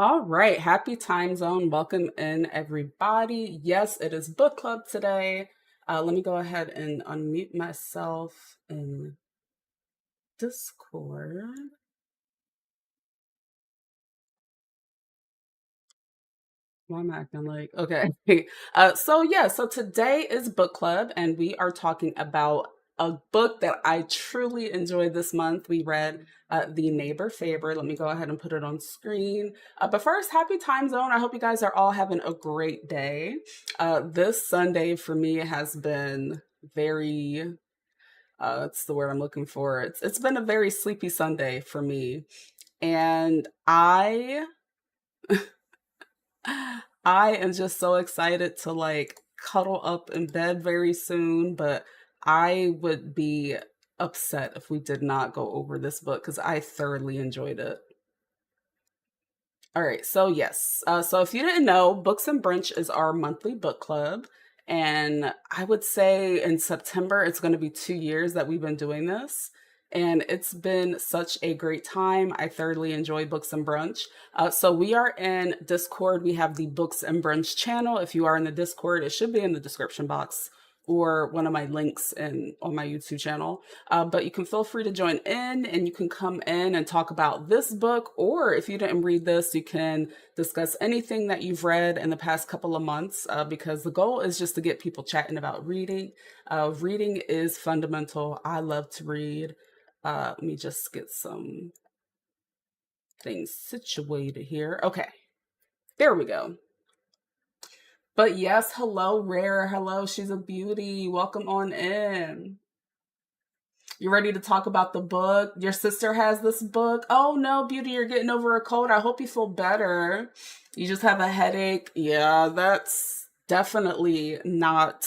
All right, happy time zone. Welcome in, everybody. Yes, it is book club today. Let me go ahead and unmute myself in Discord. Why am I acting like okay? So today is book club, and we are talking about a book that I truly enjoyed this month. We read The Neighbor Faber. Let me go ahead and put it on screen. But first, happy time zone. I hope you guys are all having a great day. This Sunday for me has been very that's the word I'm looking for. It's been a very sleepy Sunday for me. And I am just so excited to like cuddle up in bed very soon, but I would be upset if we did not go over this book because I thoroughly enjoyed it. All right, so yes. So if you didn't know, Books and Brunch is our monthly book club. And I would say in September, it's going to be 2 years that we've been doing this. And it's been such a great time. I thoroughly enjoy Books and Brunch. So we are in Discord. We have the Books and Brunch channel. If you are in the Discord, it should be in the description box or one of my links on my YouTube channel. But you can feel free to join in and you can come in and talk about this book. Or if you didn't read this, you can discuss anything that you've read in the past couple of months because the goal is just to get people chatting about reading. Reading is fundamental. I love to read. Let me just get some things situated here. Okay, there we go. But yes, hello, Rare. Hello, she's a beauty. Welcome on in. You ready to talk about the book? Your sister has this book. Oh no, Beauty, you're getting over a cold. I hope you feel better. You just have a headache. Yeah, that's definitely not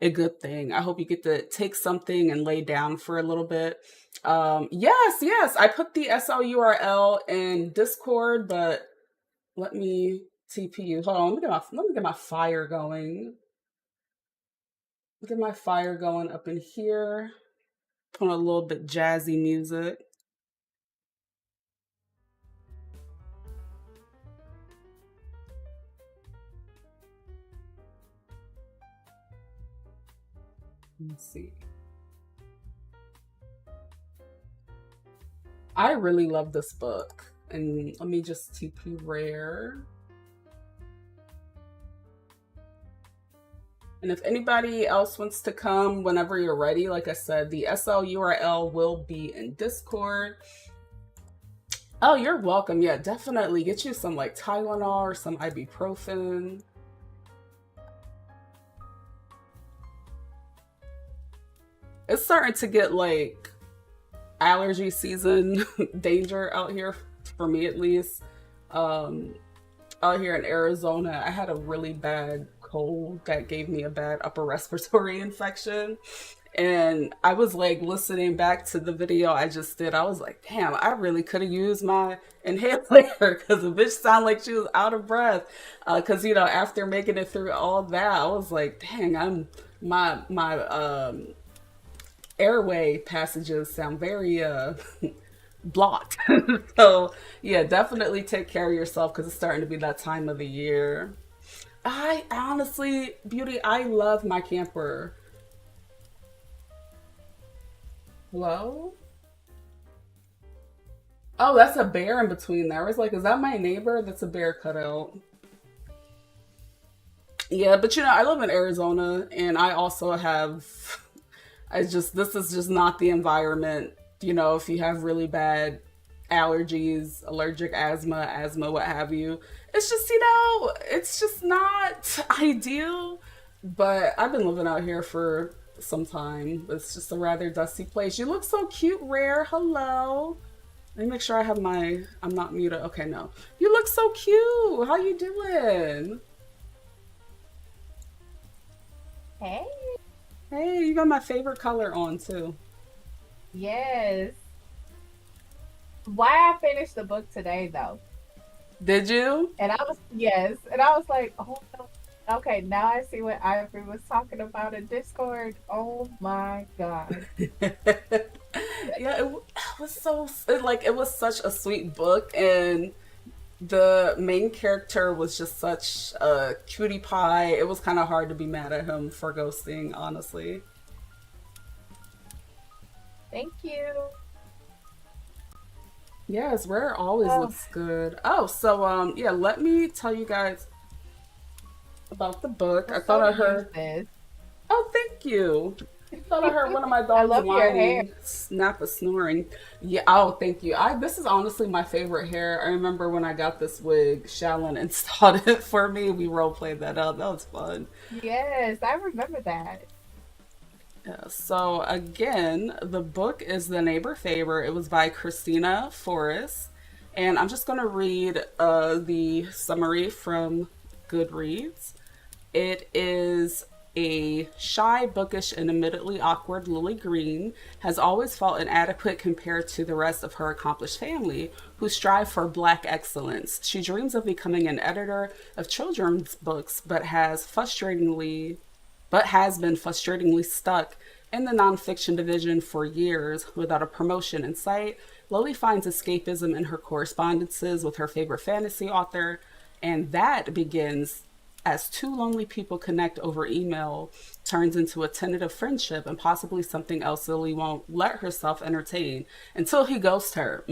a good thing. I hope you get to take something and lay down for a little bit. Yes, I put the SL URL in Discord, but let me TP you. Hold on, let me get my fire going. Get my fire going up in here. Put on a little bit jazzy music. Let's see. I really love this book. And let me just TP Rare. And if anybody else wants to come whenever you're ready, like I said, the SL URL will be in Discord. Oh, you're welcome. Yeah, definitely get you some like Tylenol or some ibuprofen. It's starting to get like allergy season danger out here, for me at least. Out here in Arizona, I had a really bad cold that gave me a bad upper respiratory infection. And I was like listening back to the video I just did. I was like, damn, I really could have used my inhaler because the bitch sounded like she was out of breath. Because, after making it through all that, I was like, dang, my airway passages sound very blocked. So yeah, definitely take care of yourself because it's starting to be that time of the year. I honestly, Beauty, I love my camper. Hello? Oh, that's a bear in between there. I was like, is that my neighbor? That's a bear cutout. Yeah, but I live in Arizona and I also have this is just not the environment, if you have really bad allergies, allergic asthma, what have you. It's just, it's just not ideal. But I've been living out here for some time. It's just a rather dusty place. You look so cute, Rare. Hello. Let me make sure I'm not muted. Okay, no. You look so cute. How you doing? Hey, Hey, you got my favorite color on too. yes. Why I finished the book today though. Did you? And I was like, oh no. Okay, now I see what Ivory was talking about in Discord. Oh my God. Yeah, it was so like it was such a sweet book, and The main character was just such a cutie pie. It was kind of hard to be mad at him for ghosting, honestly. Thank you. Yes, Rare always Oh, looks good. Oh, so yeah, let me tell you guys about the book. what I thought I sorta yours heard. is? Oh, thank you. I thought I heard one of my I dogs love your hair. whining, snap a snoring. Yeah. Oh, thank you. I This is honestly my favorite hair. I remember when I got this wig, Shallon installed it for me. We role played that out. That was fun. Yes, I remember that. Yeah, so again, the book is The Neighbor Favor. It was by Kristina Forest. And I'm just going to read the summary from Goodreads. It is a shy, bookish, and admittedly awkward Lily Green has always felt inadequate compared to the rest of her accomplished family, who strive for black excellence. She dreams of becoming an editor of children's books, but has been frustratingly stuck in the nonfiction division for years without a promotion in sight. Lily finds escapism in her correspondences with her favorite fantasy author, and that begins as two lonely people connect over email, turns into a tentative friendship and possibly something else Lily won't let herself entertain until he ghosts her.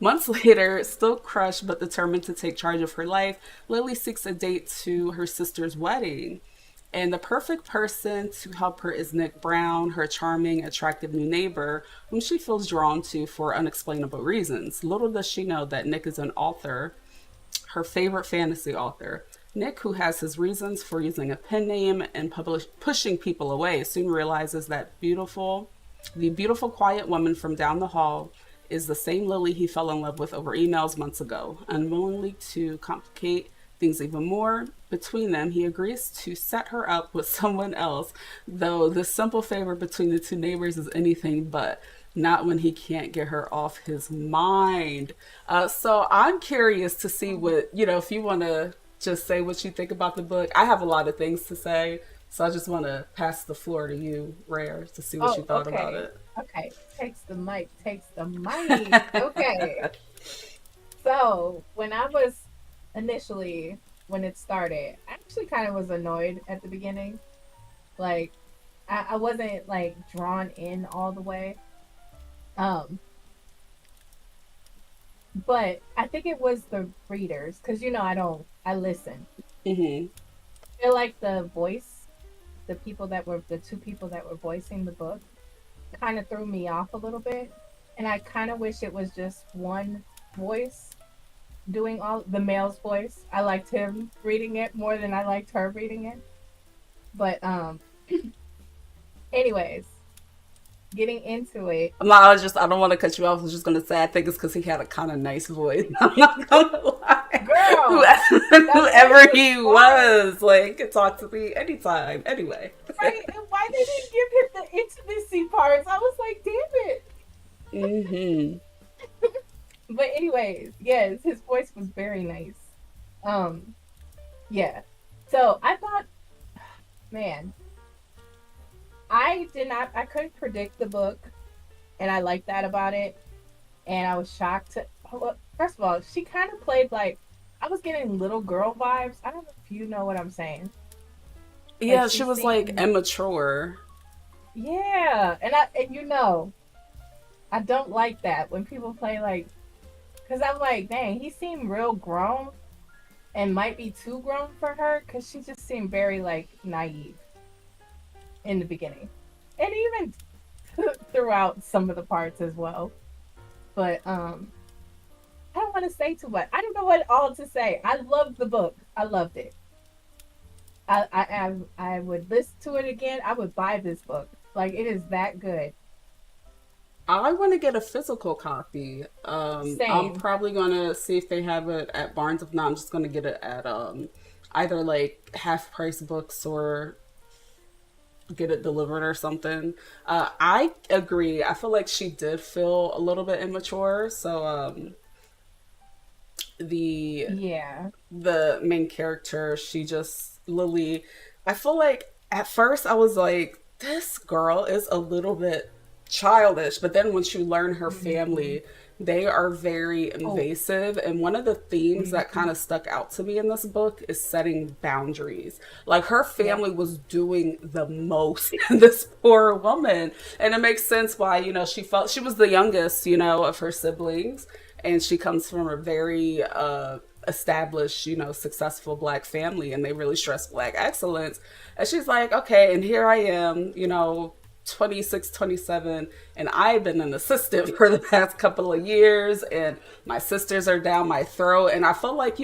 Months later, still crushed but determined to take charge of her life, Lily seeks a date to her sister's wedding. And the perfect person to help her is Nick Brown, her charming, attractive new neighbor, whom she feels drawn to for unexplainable reasons. Little does she know that Nick is an author, her favorite fantasy author. Nick, who has his reasons for using a pen name and pushing people away, soon realizes that the beautiful, quiet woman from down the hall is the same Lily he fell in love with over emails months ago. Unwillingly to complicate things even more between them, he agrees to set her up with someone else, though this simple favor between the two neighbors is anything but. Not when he can't get her off his mind. So I'm curious to see what, if you want to just say what you think about the book. I have a lot of things to say, so I just want to pass the floor to you, Rare, to see what you Oh, thought about okay. it. Okay. Takes the mic, takes the mic. Okay. So when I was initially when it started, I actually kind of was annoyed at the beginning. Like I wasn't like drawn in all the way. Um, but I think it was the readers because I listen. Hmm. I feel like the two people that were voicing the book kind of threw me off a little bit, and I kind of wish it was just one voice doing all the male's voice. I liked him reading it more than I liked her reading it. But anyways, getting into it, No, I don't want to cut you off. I was just going to say, I think it's because he had a kind of nice voice. I'm not going to lie. girl, that voice Whoever was he fire, was, like, could talk to me anytime. Anyway. right? And why they didn't give him the intimacy parts? I was like, damn it. Hmm. But anyways, yes, his voice was very nice. Um, yeah. So I thought, man, I couldn't predict the book, and I liked that about it. And I was shocked to, well, first of all, she kind of played like, I was getting little girl vibes. I don't know if you know what I'm saying. Like Yeah, she she was, like, seemed, immature. yeah. And I don't like that when people play like, because I'm like, dang, he seemed real grown and might be too grown for her because she just seemed very like naive in the beginning, and even throughout some of the parts as well. But I don't want to say too much. I don't know what all to say. I loved the book. I loved it. I would listen to it again. I would buy this book. Like it is that good. I want to get a physical copy. I'm Same. probably going to see if they have it at Barnes. If not, I'm just going to get it at either, like, half price books or get it delivered or something. I agree. I feel like she did feel a little bit immature. So the Yeah. the main character, she just Lily. I feel like at first I was like, this girl is a little bit childish, but then once you learn her Hmm. family, They are very Oh. invasive. And one of the themes that Mhm. kind of stuck out to me in this book is setting boundaries. Like her Yeah. family was doing the most in this poor woman. And it makes sense why, she felt she was the youngest, of her siblings. And she comes from a very established, successful black family. And they really stress black excellence. And she's like, okay, and here I am, 26, 27, and I've been an assistant for the past couple of years, and my sisters are down my throat. And I feel like,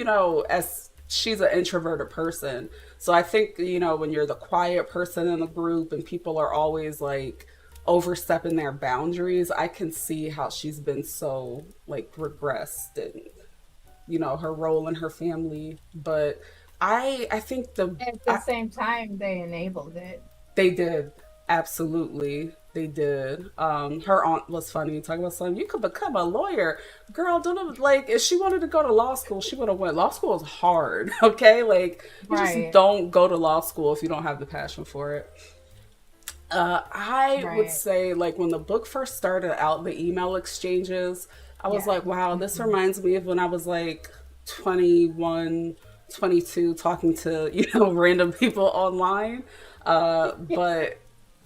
as she's an introverted person. So I think, when you're the quiet person in the group and people are always like overstepping their boundaries, I can see how she's been so like regressed and, her role in her family. But I think At the same time, they enabled it. they did. Absolutely. They did. Her aunt was funny talking about something. You could become a lawyer. Girl, don't like if she wanted to go to law school, she would have went. Law school is hard, okay? Like you just Right. don't go to law school if you don't have the passion for it. I would Right. say like when the book first started out, the email exchanges, I was Yeah. like, wow, this Mhm. reminds me of when I was like 21, 22, talking to, random people online. But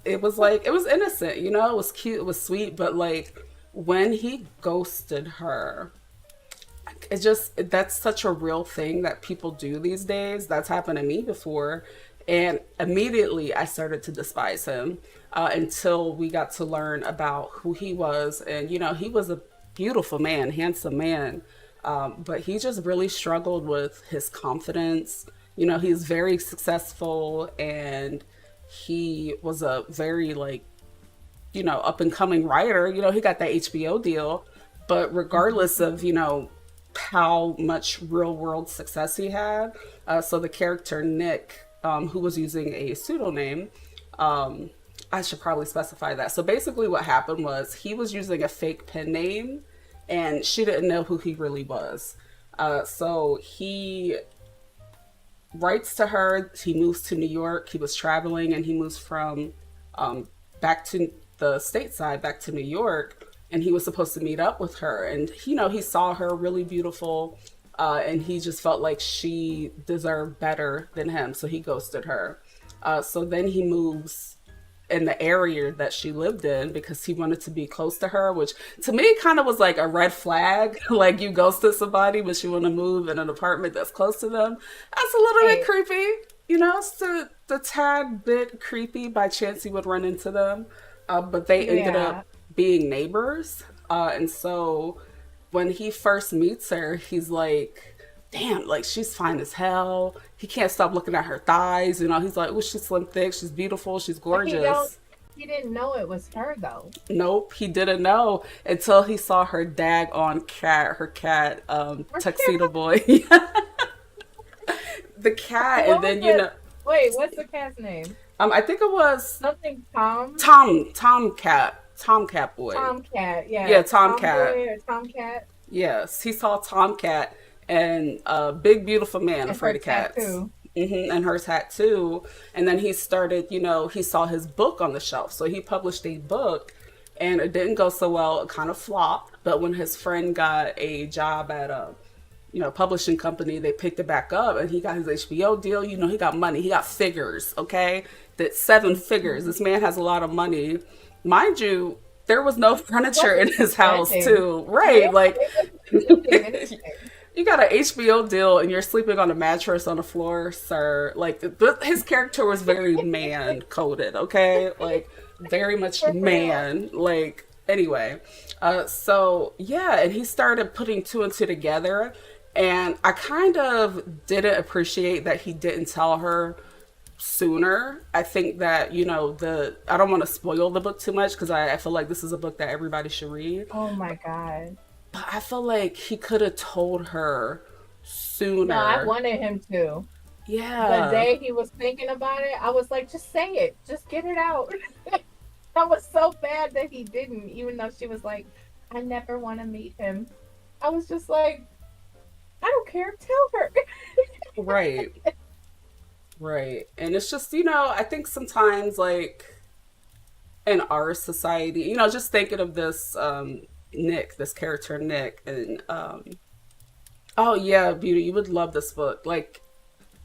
it was like, it was innocent, it was cute, it was sweet, but like when he ghosted her, it just that's such a real thing that people do these days. That's happened to me before, and immediately I started to despise him until we got to learn about who he was. And he was a beautiful man, handsome man, but he just really struggled with his confidence. He's very successful, and he was a very like up and coming writer. He got that HBO deal, but regardless Mhm. of, how much real world success he had, so the character Nick, who was using a pseudonym, um, I should probably specify that. So basically, what happened was he was using a fake pen name, and she didn't know who he really was. So he writes to her. He moves to New York. He was traveling, and he moves from back to the stateside, back to New York, and he was supposed to meet up with her. And he saw her really beautiful, and he just felt like she deserved better than him, so he ghosted her. So then he moves in the area that she lived in because he wanted to be close to her, which to me kind of was like a red flag. Like you ghosted somebody, but you want to move in an apartment that's close to them. That's a little bit Hey. creepy. It's the tad bit creepy by chance he would run into them. But they ended up Yeah. being neighbors. And so when he first meets her, he's like, damn, like she's fine as hell. He can't stop looking at her thighs. He's like, oh, she's slim, thick, she's beautiful, she's But he don't. gorgeous. He didn't know it was her though. Nope, he didn't know until he saw her daggone cat, her cat, tuxedo boy, the cat, and What was then it? Wait, what's the cat's name? I think it was Something Tom. Tomcat boy. Tomcat. Yeah. Yeah, Tomcat. Tomboy or Tomcat. Yes, he saw Tomcat and a big beautiful man And afraid her of cats. tattoo. And her tattoo. And then he started, he saw his book on the shelf. So he published a book, and it didn't go so well. It kind of flopped. But when his friend got a job at a, publishing company, they picked it back up, and he got his HBO deal. He got money. He got figures, okay? That seven figures. Mhm. This man has a lot of money. Mind you, there was no furniture in Wasn't his house, spending. too. Yeah, Right. Like, it wasn't spending anything. you got an HBO deal and you're sleeping on a mattress on the floor, sir. Like his character was very man coded, okay? Like very much For real. man. Like anyway, so yeah, and he started putting two and two together, and I kind of didn't appreciate that he didn't tell her sooner. I think that the I don't want to spoil the book too much because I feel like this is a book that everybody should read. Oh my god. But I feel like he could have told her No, I sooner. wanted him to. The Yeah. day he was thinking about it, I was like, just say it. Just get it out. I was so bad that he didn't, even though she was like, I never want to meet him. I was just like, I don't care. Tell her. Right. Right. And it's just, I think sometimes like in our society, just thinking of this Nick, this character Nick, and oh yeah, Beauty, you would love this book. Like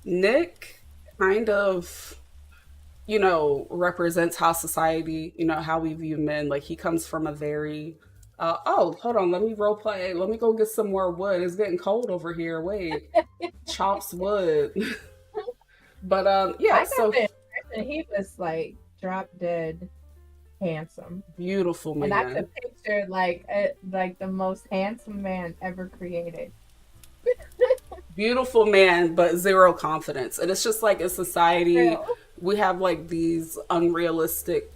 Nick kind of, represents how society, how we view men. Like he comes from a very oh, hold on, let me role play. Let me go get some more wood. It's getting cold over here. Wait. Chops wood. But yeah, I got so the impression he was like drop dead handsome, beautiful and I man. could picture like the most handsome man ever created. Beautiful man, but zero confidence. And it's just like in society, Real. we have like these unrealistic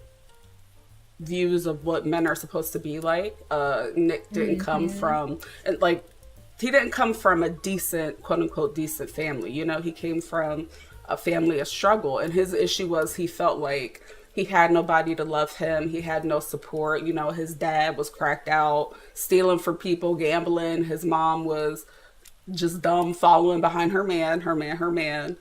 views of what men are supposed to be like. Nick didn't come Hmm. from, and like, he didn't come from a decent, quote unquote, decent family. He came from a family of struggle. And his issue was he felt like he had nobody to love him. He had no support. His dad was cracked out, stealing from people, gambling. His mom was just dumb, following behind her man, her man, her man.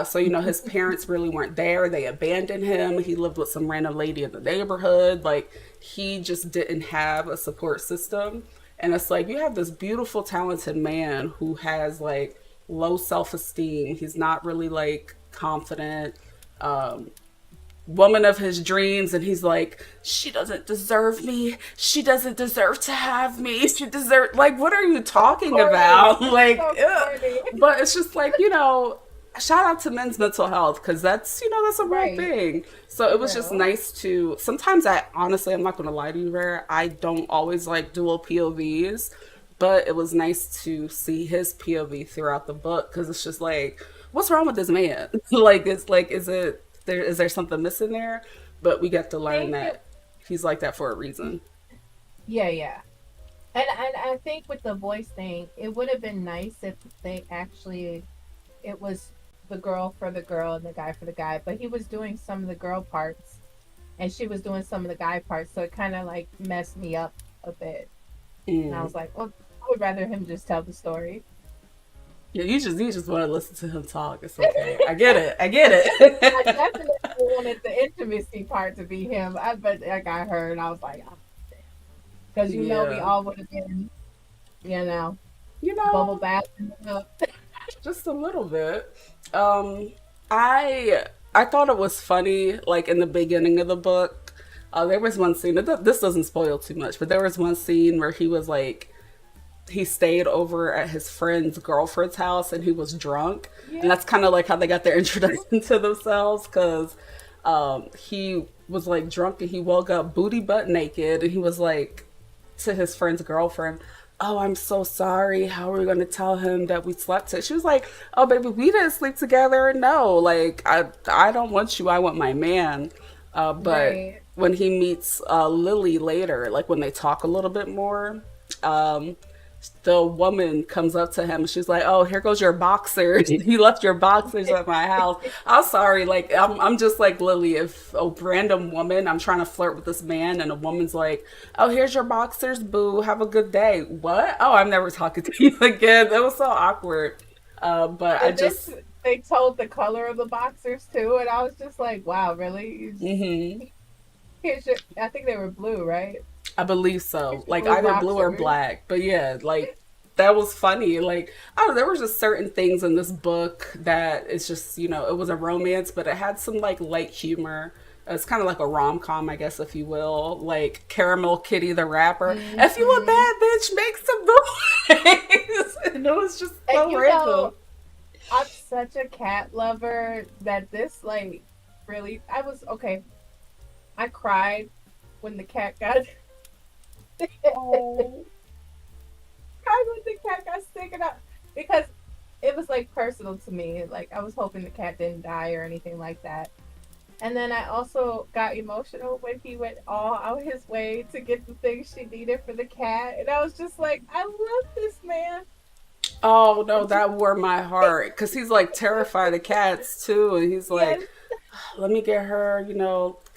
So, his parents really weren't there. They abandoned him. He lived with some random lady in the neighborhood. Like, he just didn't have a support system. And it's like, you have this beautiful, talented man who has, like, low self esteem. He's not really, like, confident. Um, Woman of his dreams, and he's like, she doesn't deserve me, she doesn't deserve to have me, she deserve, like, what are you talking Corny. about? Like, So ugh. corny. But it's just like, shout out to men's mental health, because that's a real Right. thing. So it was just Real. nice to, sometimes I honestly, I'm not gonna lie to you, Rare, I don't always like dual POVs, but it was nice to see his POV throughout the book, because it's just like, what's wrong with this man? Like, it's like, is there something missing there? But we get to I learn think it, that he's like that for a reason. yeah, yeah. And I think with the voice thing, it would have been nice if they actually it was the girl for the girl and the guy for the guy, but he was doing some of the girl parts and she was doing some of the guy parts, so it kind of like messed me up a bit. And I Mm. was like, well, I would rather him just tell the story. Yeah, you just want to listen to him talk. It's okay. I get it. I get I it. definitely wanted the intimacy part to be him. But like I heard, and I was like, because we Yeah. all would have been, you know, You bubble know, bath up. just a little bit. Um, I thought it was funny, like in the beginning of the book. There was one scene. This doesn't spoil too much, but there was one scene where he stayed over at his friend's girlfriend's house and he was drunk, and Yeah. that's kind of like how they got their introduction to themselves, because he was like drunk and he woke up booty butt naked, and he was like to his friend's girlfriend, oh, I'm so sorry, how are we going to tell him that we slept she was like, oh baby, we didn't sleep together, no, like I don't want you, I want my man. But Right. when he meets Lily later, like when they talk a little bit more, um the woman comes up to him and she's like, oh, here goes your boxers. You left your boxers at my house. I'm sorry, like I'm just like, Lily, if a random woman, I'm trying to flirt with this man and a woman's like, oh, here's your boxers, boo, have a good day, what? Oh, I'm never talking to you again. That was so awkward. But I And then just they told the color of the boxers too, and I was just like, wow, really? hmm Here's your, I think they were blue, right? I believe so. Here's your Like blue either blue or boxers. black. But yeah, like that was funny. Like, I don't know, there was just certain things in this book that it's just, it was a romance, but it had some like light humor. It's kind of like a rom com, I guess, if you will. Like Caramel Kitty the rapper. If you a Hmm. bad bitch, make some noise. And it was just And so random. I'm such a cat lover that this like really, I was okay. I cried when the cat got Oh. cried when the cat got sick, and because it was like personal to me. Like I was hoping the cat didn't die or anything like that. And then I also got emotional when he went all out his way to get the things she needed for the cat, and I was just like, I love this man. Oh no, And just that warmed my heart. Cause he's like terrified of cats too. And he's like, yes, let me get her,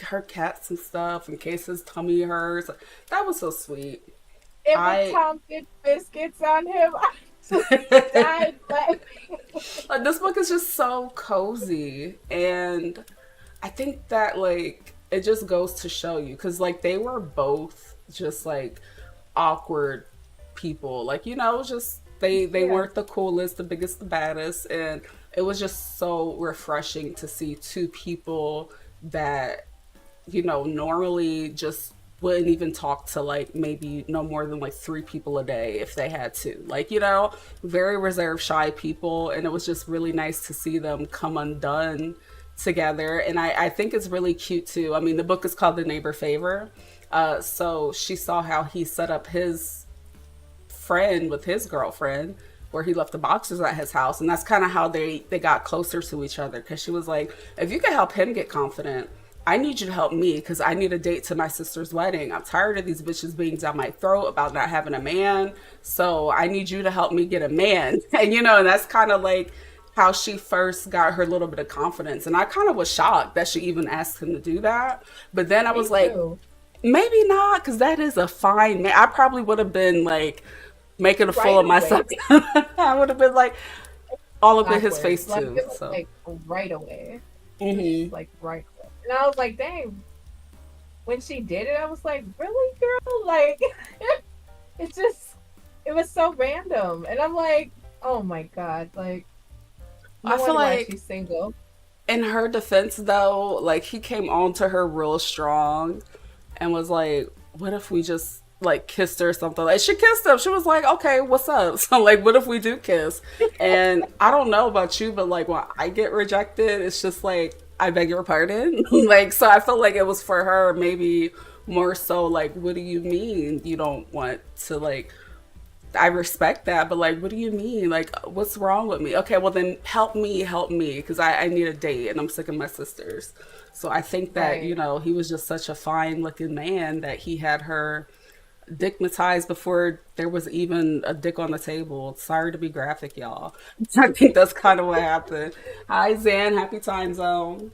her cats and stuff in case his tummy hurts. That was so sweet. and when I Tom did biscuits on him, I just died laughing. like, this book is just so cozy, and I think that like it just goes to show you, because like they were both just like awkward people. Like, it was just they Yeah. weren't the coolest, the biggest, the baddest, and it was just so refreshing to see two people that normally just wouldn't even talk to like maybe no more than like three people a day if they had to. Like, very reserved, shy people. And it was just really nice to see them come undone together. And I think it's really cute too. I mean, the book is called The Neighbor Favor. So she saw how he set up his friend with his girlfriend where he left the boxes at his house, and that's kind of how they got closer to each other, because she was like, if you can help him get confident, I need you to help me, because I need a date to my sister's wedding. I'm tired of these bitches being down my throat about not having a man, so I need you to help me get a man. And and that's kind of like how she first got her little bit of confidence, and I kind of was shocked that she even asked him to do that. But then I Me was like, too. maybe not, because that is a fine man. I probably would have been like making a fool Right of myself. away. I would have been like all up in his Awkward. face Like too. it was So, like right away. Just hmm like right away. And I was like, dang, when she did it, I was like, really, girl? Like it just it was so random. And I'm like, oh my God, like I no feel wonder why like she's single. in her defense though, like he came on to her real strong and was like, what if we just like kissed her or something? Like, she kissed him. She was like, okay, what's up? So like, what if we do kiss? And I don't know about you, but like when I get rejected, it's just like, I beg your pardon. Like, so I felt like it was for her maybe more so like, what do you mean you don't want to like, I respect that, but like, what do you mean? Like, what's wrong with me? Okay, well then help me, because I need a date and I'm sick of my sisters. So I think that, Right. he was just such a fine looking man that he had her dickmatized before there was even a dick on the table. Sorry to be graphic, y'all. I think that's kind of what happened. Hi, Zan. Happy time zone.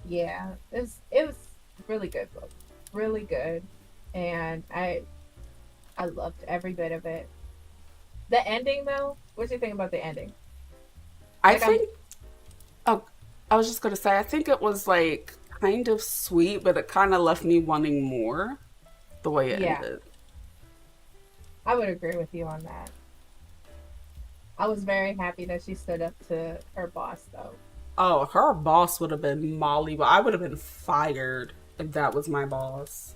Yeah. It was really good book. Really good. And I loved every bit of it. The ending though, what do you think about the ending? I Like I'm think, oh, I was just going to say, I think it was like kind of sweet, but it kind of left me wanting more the way it yeah, ended. I would agree with you on that. I was very happy that she stood up to her boss though. Oh, her boss would have been Molly, but I would have been fired if that was my boss.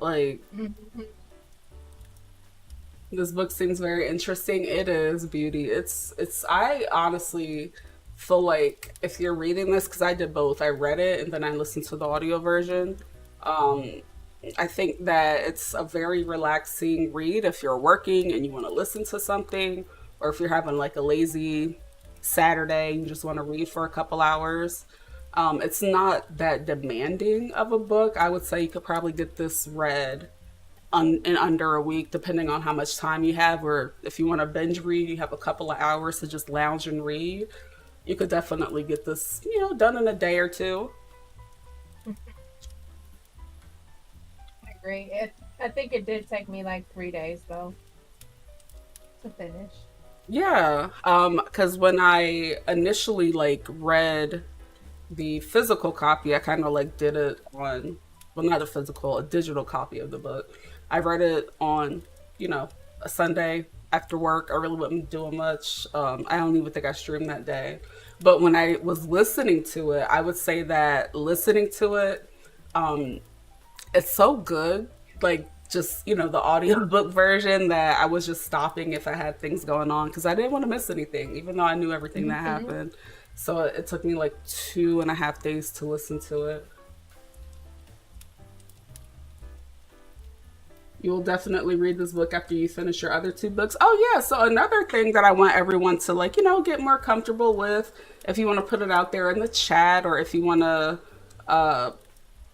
Like, Mhm. this book seems very interesting. It is, beauty. I honestly feel like if you're reading this, because I did both, I read it and then I listened to the audio version. Um, I think that it's a very relaxing read if you're working and you want to listen to something, or if you're having like a lazy Saturday, you just want to read for a couple hours. It's not that demanding of a book. I would say you could probably get this read in under a week, depending on how much time you have, or if you want to binge read, you have a couple of hours to just lounge and read. You could definitely get this, done in a day or two. I agree. I think it did take me like 3 days though to finish. Yeah, because when I initially like read the physical copy, I kind of like did it on, well, not a physical, a digital copy of the book. I read it on, you know, a Sunday after work. I really wasn't doing much. I don't even think I streamed that day. But when I was listening to it, I would say that listening to it, it's so good. Like, just, the audiobook version, that I was just stopping if I had things going on because I didn't want to miss anything, even though I knew everything that Mhm. happened. So it took me like 2.5 days to listen to it. You will definitely read this book after you finish your other two books. Oh yeah, so another thing that I want everyone to like, get more comfortable with, if you want to put it out there in the chat, or if you want to uh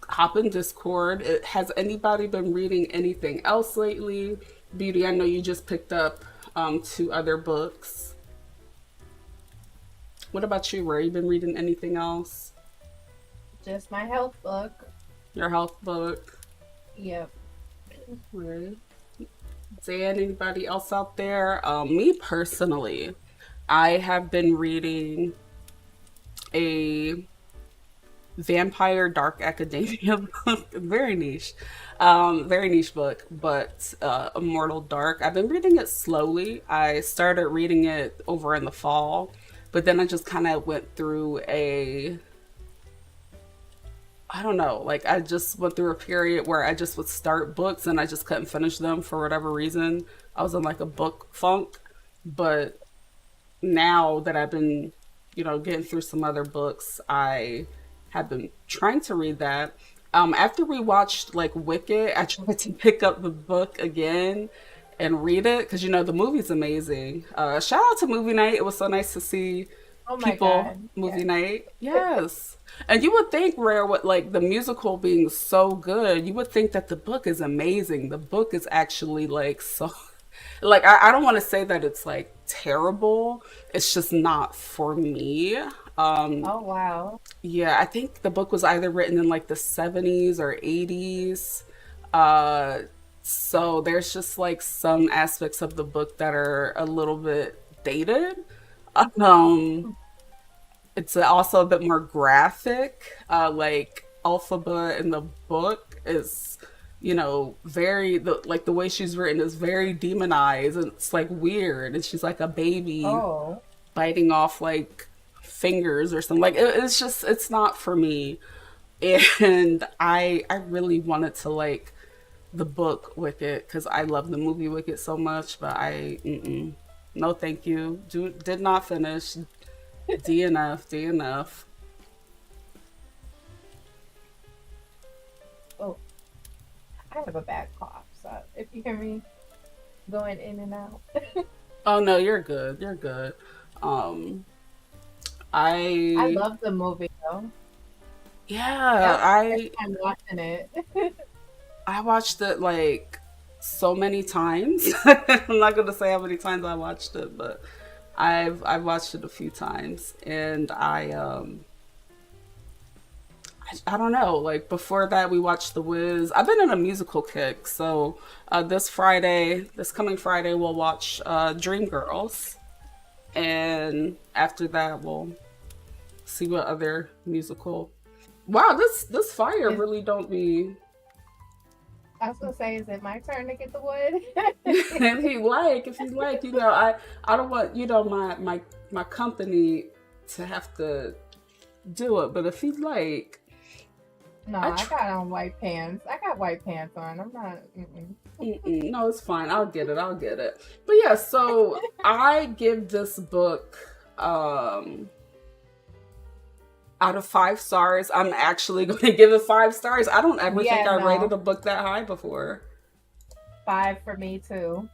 hop in Discord. Has anybody been reading anything else lately? Beauty, I know you just picked up two other books. What about you, Ray? You been reading anything else? Just my health book. Your health book? Yep. Right. Dan, anybody else out there? Me personally, I have been reading a vampire dark academia book. Very niche book, but Immortal Dark. I've been reading it slowly. I started reading it over in the fall, but then I just kind of went through I don't know, like I just went through a period where I just would start books and I just couldn't finish them for whatever reason. I was in like a book funk, but now that I've been, getting through some other books, I have been trying to read that. After we watched like Wicked, I tried to pick up the book again and read it because the movie's amazing. Shout out to movie night. It was so nice to see Oh my people God. movie Yes. night. Yes. And you would think, Rare, with like the musical being so good, you would think that the book is amazing. The book is actually like so like I don't want to say that it's like terrible. It's just not for me. Um Oh wow. yeah, I think the book was either written in like the 70s or 80s. Uh so there's just like some aspects of the book that are a little bit dated. Um it's also a bit more graphic. Like Alphaba in the book is, very like the way she's written is very demonized and it's like weird. And she's like a baby Oh. biting off like fingers or something. Like it's not for me. And I really wanted to like the book Wicked because I love the movie Wicked so much, but no, thank you. Did not finish. DNF, DNF. Oh, I have a bad cough, so if you hear me going in and out. Oh no, you're good. You're good. Um, I I love the movie though. That yeah, was my first time watching it. I watched it like so many times. I'm not gonna say how many times I watched it, but I've watched it a few times, and I don't know. Like before that, we watched The Wiz. I've been in a musical kick, so this coming Friday, we'll watch Dreamgirls, and after that, we'll see what other musical. Wow, this fire Is really don't be. I was gonna say, is it my turn to get the wood? If you like, I don't want my company to have to do it, but if you like, No, I I tr- got on white pants. I got white pants on. I'm not. Mm-mm. no, it's fine. I'll get it. I'll get it. But yeah, so I give this book out of 5 stars. I'm actually going to give it 5 stars. I don't ever think Yeah, I rated no, a book that high before. 5 for me too,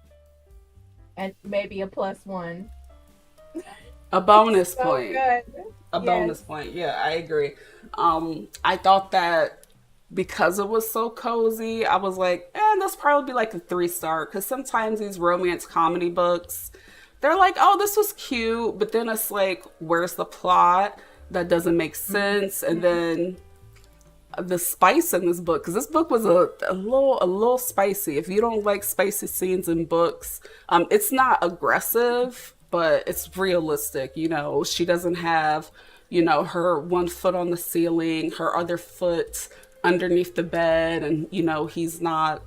and maybe a +1. A bonus So point. good. A Yes. bonus point. Yeah, I agree. I thought that because it was so cozy, I was like, that's probably be like a 3 star. Because sometimes these romance comedy books, they're like, oh, this was cute, but then it's like, where's the plot? That doesn't make sense. And Mhm. then the spice in this book, because this book was a little spicy. If you don't like spicy scenes in books, it's not aggressive, but it's realistic. She doesn't have, her one foot on the ceiling, her other foot underneath the bed, and he's not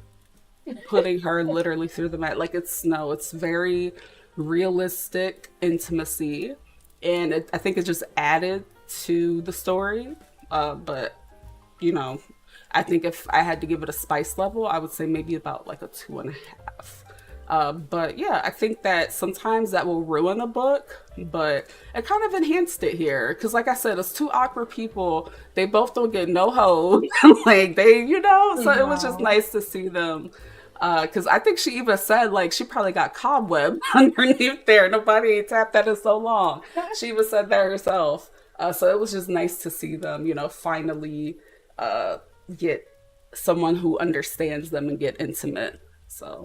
putting her literally through the mat. Like it's no, it's very realistic intimacy, and I think it just added to the story. But you know, I think if I had to give it a spice level, I would say maybe about like a 2.5. But yeah, I think that sometimes that will ruin a book, but it kind of enhanced it here. Because, like I said, it's two awkward people. They both don't get no hoes. Like, so it was just No. nice to see them. Because I think she even said, like, she probably got cobweb underneath there. Nobody ain't tapped that in so long. She even said that herself. So it was just nice to see them, finally uh, get someone who understands them and get intimate. So.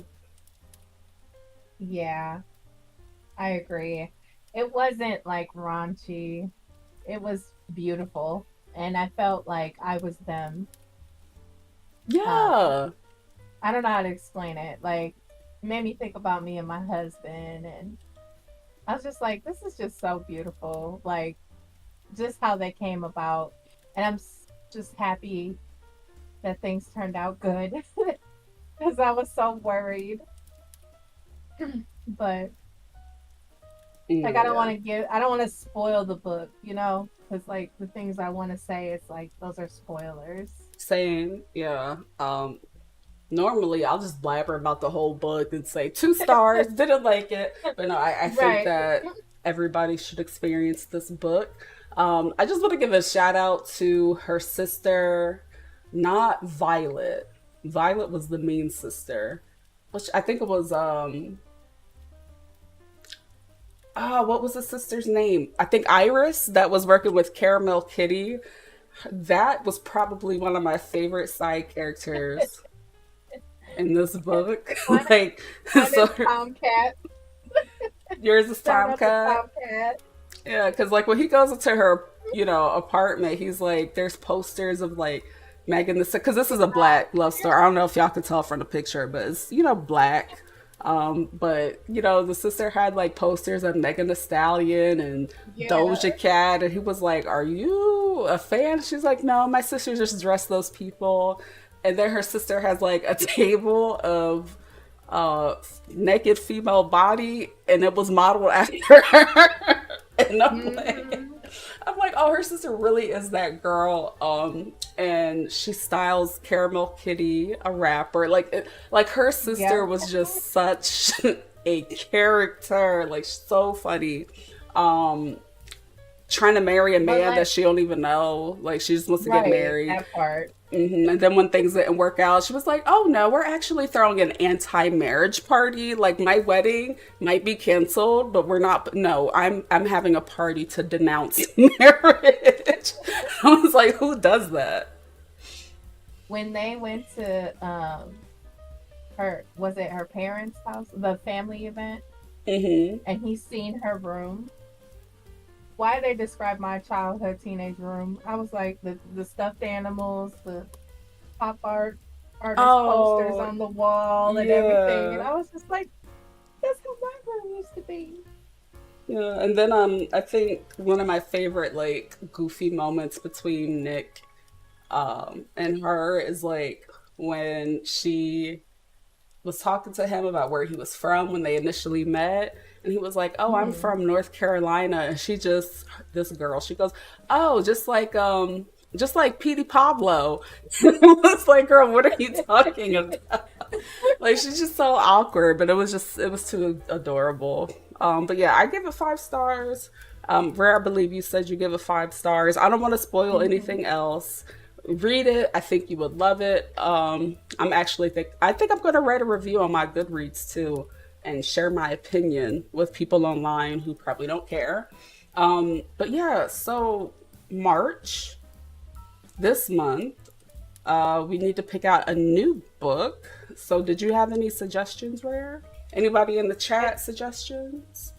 Yeah, I agree. It wasn't like raunchy. It was beautiful, and I felt like I was them. Um, Yeah. I don't know how to explain it. Like, it made me think about me and my husband, and I was just like, this is just so beautiful. Like, just how they came about, and just happy that things turned out good because I was so worried. But like Yeah. I don't want to spoil the book, you know, because like the things I want to say, it's like those are spoilers. Same. Yeah. Normally I'll just blabber about the whole book and say 2 stars, didn't like it. But no, I think Right. that everybody should experience this book. I just want to give a shout out to her sister, not Violet. Violet was the mean sister, which I think it was what was the sister's name? I think Iris, that was working with Caramel Kitty. That was probably one of my favorite side characters in this book. Mine, Like, mine so is Tomcat. yours is Shout out to Tomcat. Tomcat. Yeah, because like when he goes into her, apartment, he's like, there's posters of like Megan the because this is a black love story. I don't know if y'all can tell from the picture, but it's black. But the sister had like posters of Megan the Stallion and Yeah. Doja Cat, and he was like, "Are you a fan?" She's like, "No, my sister just dressed those people." And then her sister has like a table of naked female body, and it was modeled after her. And Hmm. I'm like, oh, her sister really is that girl. And she styles Caramel Kitty, a rapper. Like her sister Yep. was just such a character, like so funny. Um, Trying to marry a But man that like, she don't even know. Like she just wants to get right, married. that part. And then when things didn't work out, she was like, "Oh no, we're actually throwing an anti-marriage party. Like my wedding might be canceled, but we're not. No, I'm having a party to denounce marriage." I was like, "Who does that?" When they went to her, was it her parents' house, the family event, Hmm. and he seen her room. Why they describe my childhood teenage room? I was like the stuffed animals, the pop art artist posters Oh, on the wall and everything, and yeah, I was just like, that's how my room used to be. yeah. And then I think one of my favorite like goofy moments between Nick and her is like when she was talking to him about where he was from when they initially met. And he was like, "Oh, I'm Hmm. from North Carolina." And this girl, she goes, "Oh, just like Petey Pablo." It's like, girl, what are you talking about? Like, she's just so awkward, but it was too adorable. But yeah, I give it 5 stars. Rare, I believe you said you give it 5 stars. I don't want to spoil Hmm. anything else. Read it. I think you would love it. I think I'm going to write a review on my Goodreads too and share my opinion with people online who probably don't care. But yeah, so March this month, we need to pick out a new book. So, did you have any suggestions, Rare? Anybody in the I, chat suggestions?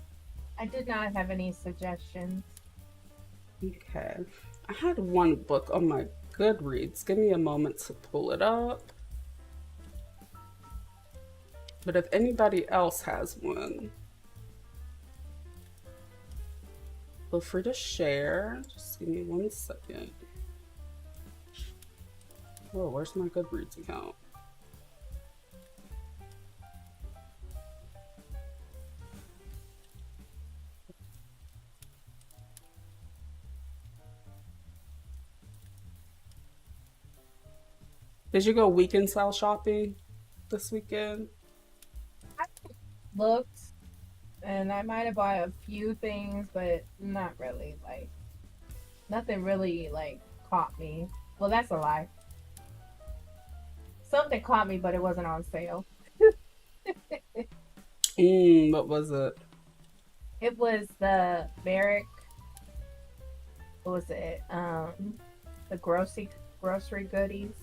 I did not have any suggestions. Okay. I had one book on my Goodreads. Give me a moment to pull it up. But if anybody else has one, feel free to share. Just give me 1 second. Oh, where's my Goodreads account? Did you go weekend style shopping this weekend? I looked, and I might have bought a few things, but not really. Like nothing really like caught me. Well, that's a lie. Something caught me, but it wasn't on sale. What was it? It was the Merrick. What was it? The grocery goodies.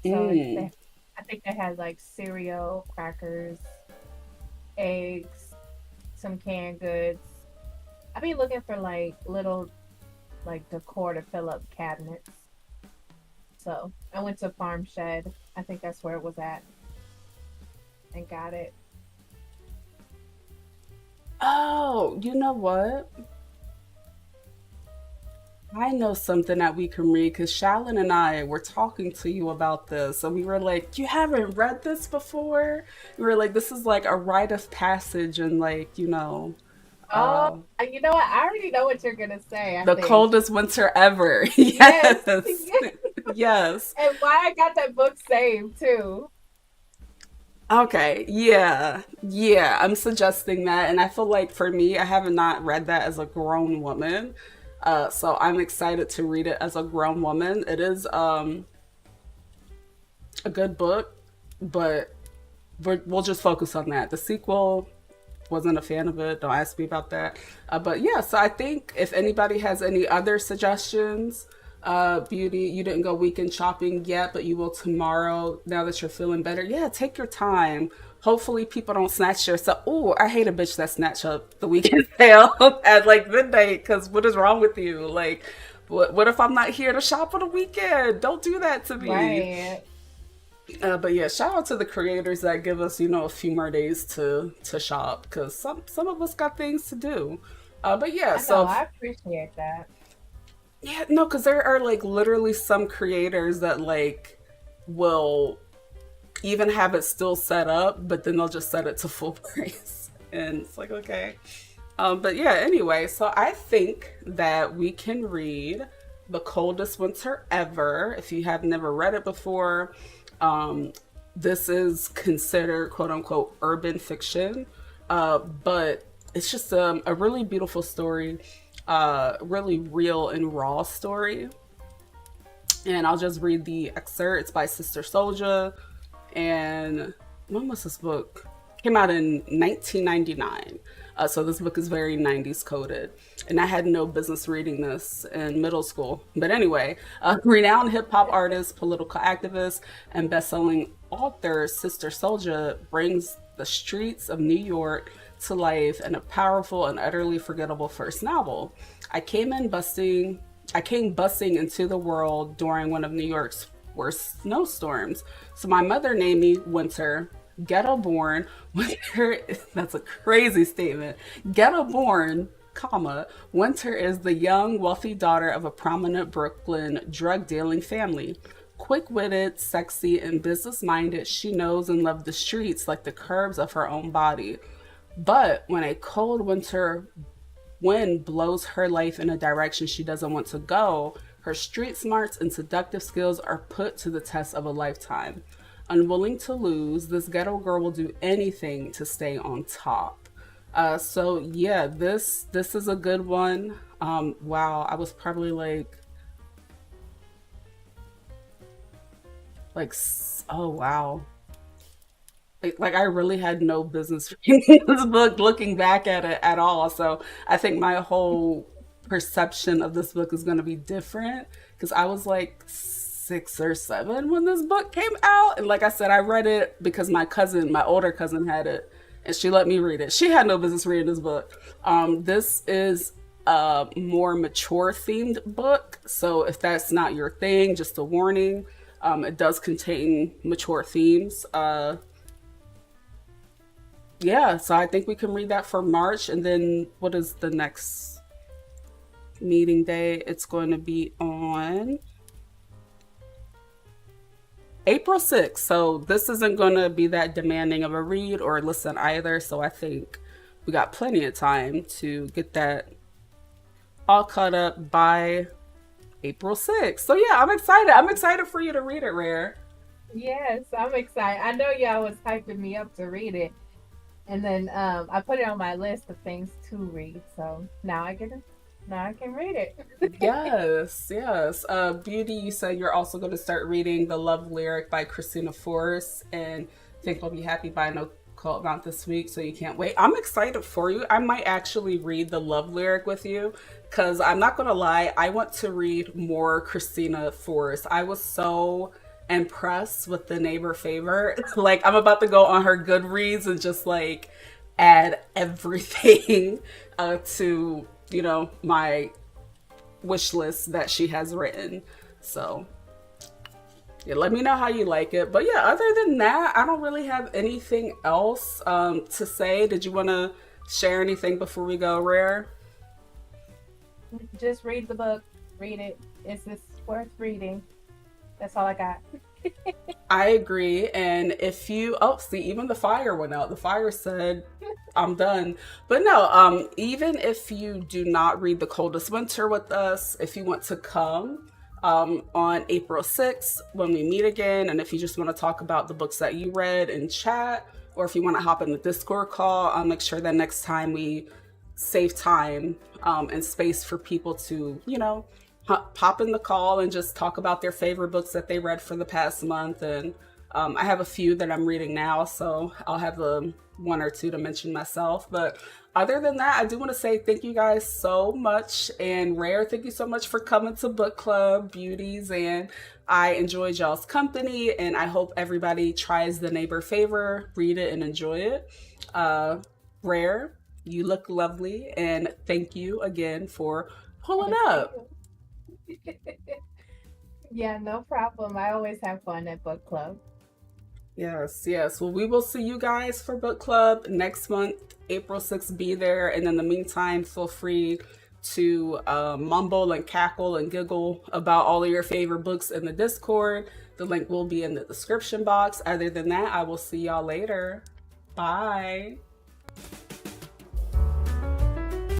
So Mm. I think they had like cereal, crackers, eggs, some canned goods. I be looking for like little like decor to fill up cabinets. So I went to Farm Shed. I think that's where it was at, and got it. Oh, you know what? I know something that we can read because Shalyn and I were talking to you about this, and we were like, "You haven't read this before?" We were like, "This is like a rite of passage," and like Oh, uh, you know what? I already know what you're gonna say, I the think. coldest winter ever. Yes. Yes, yes. And why I got that book saved too. Okay, yeah, yeah. I'm suggesting that, and I feel like for me, I have not read that as a grown woman, so I'm excited to read it as a grown woman. It is a good book, but we'll just focus on that. The sequel, wasn't a fan of it. Don't ask me about that. But yeah, so I think if anybody has any other suggestions, Beauty, you didn't go weekend shopping yet, but you will tomorrow now that you're feeling better. Yeah, take your time. Hopefully people don't snatch your stuff. Oh, I hate a bitch that snatch up the weekend sale at like midnight because what is wrong with you? Like, what if I'm not here to shop on the weekend? Don't do that to me. Right. But yeah, shout out to the creators that give us, a few more days to shop because some of us got things to do. But yeah, I know, so I appreciate that. yeah, no, because there are like literally some creators that like will even have it still set up, but then they'll just set it to full price, and it's like okay. But yeah, anyway, so I think that we can read The Coldest Winter Ever. If you have never read it before, um, this is considered quote unquote urban fiction, but it's just a really beautiful story, really real and raw story. And I'll just read the excerpt. It's by Sister Soldier. And when was this book? Came out in 1999. So this book is very 90s coded. And I had no business reading this in middle school. But anyway, renowned hip hop artist, political activist, and best-selling author Sister Soldier brings the streets of New York to life in a powerful and utterly forgettable first novel. I came in busting I came busting into the world during one of New York's worst snowstorms. So my mother named me Winter, ghetto born. Winter, that's a crazy statement. Ghetto born, comma, Winter is the young, wealthy daughter of a prominent Brooklyn drug dealing family. Quick witted, sexy, and business minded, she knows and loves the streets like the curves of her own body. But when a cold winter wind blows her life in a direction she doesn't want to go, her street smarts and seductive skills are put to the test of a lifetime. Unwilling to lose, this ghetto girl will do anything to stay on top. So yeah, this is a good one. Wow, I was probably oh wow, like I really had no business reading this book looking back at it at all. So I think my whole perception of this book is going to be different because I was like 6 or 7 when this book came out. And like I said, I read it because my older cousin had it and she let me read it. She had no business reading this book. This is a more mature themed book. So if that's not your thing, just a warning. It does contain mature themes. Yeah, so I think we can read that for March. And then what is the next meeting day? It's going to be on April 6th. So this isn't going to be that demanding of a read or listen either. So I think we got plenty of time to get that all caught up by April 6th. So yeah, I'm excited. I'm excited for you to read it, Rare. Yes, I'm excited. I know y'all was hyping me up to read it. And then I put it on my list of things to read. So now I can read it. Yes, yes. Beauty, you said you're also going to start reading The Love Lyric by Kristina Forest, and I think I'll be happy by no call about this week, so you can't wait. I'm excited for you. I might actually read The Love Lyric with you, because I'm not going to lie, I want to read more Kristina Forest. I was so impressed with The Neighbor Favor. Like, I'm about to go on her Goodreads and just like add everything to my wish list that she has written. So yeah, let me know how you like it. But yeah, other than that, I don't really have anything else to say. Did you want to share anything before we go, Rare? Just read the book. read it. It's worth reading. That's all I got. I agree. And if you, oh, see, even the fire went out. The fire said, I'm done. But no, even if you do not read The Coldest Winter with us, if you want to come on April 6th when we meet again, and if you just want to talk about the books that you read and chat, or if you want to hop in the Discord call, I'll make sure that next time we save time and space for people to, you know, pop in the call and just talk about their favorite books that they read for the past month. And I have a few that I'm reading now, so I'll have one or two to mention myself. But other than that, I do want to say thank you guys so much. And Rare, thank you so much for coming to book club, beauties. And I enjoyed y'all's company. And I hope everybody tries The Neighbor Favor, read it and enjoy it. Rare, you look lovely. And thank you again for pulling up. Yeah, no problem. I always have fun at book club. Yes, yes. Well, we will see you guys for book club next month, April 6th. Be there. And in the meantime, feel free to mumble and cackle and giggle about all of your favorite books in the Discord. The link will be in the description box. Other than that, I will see y'all later. Bye.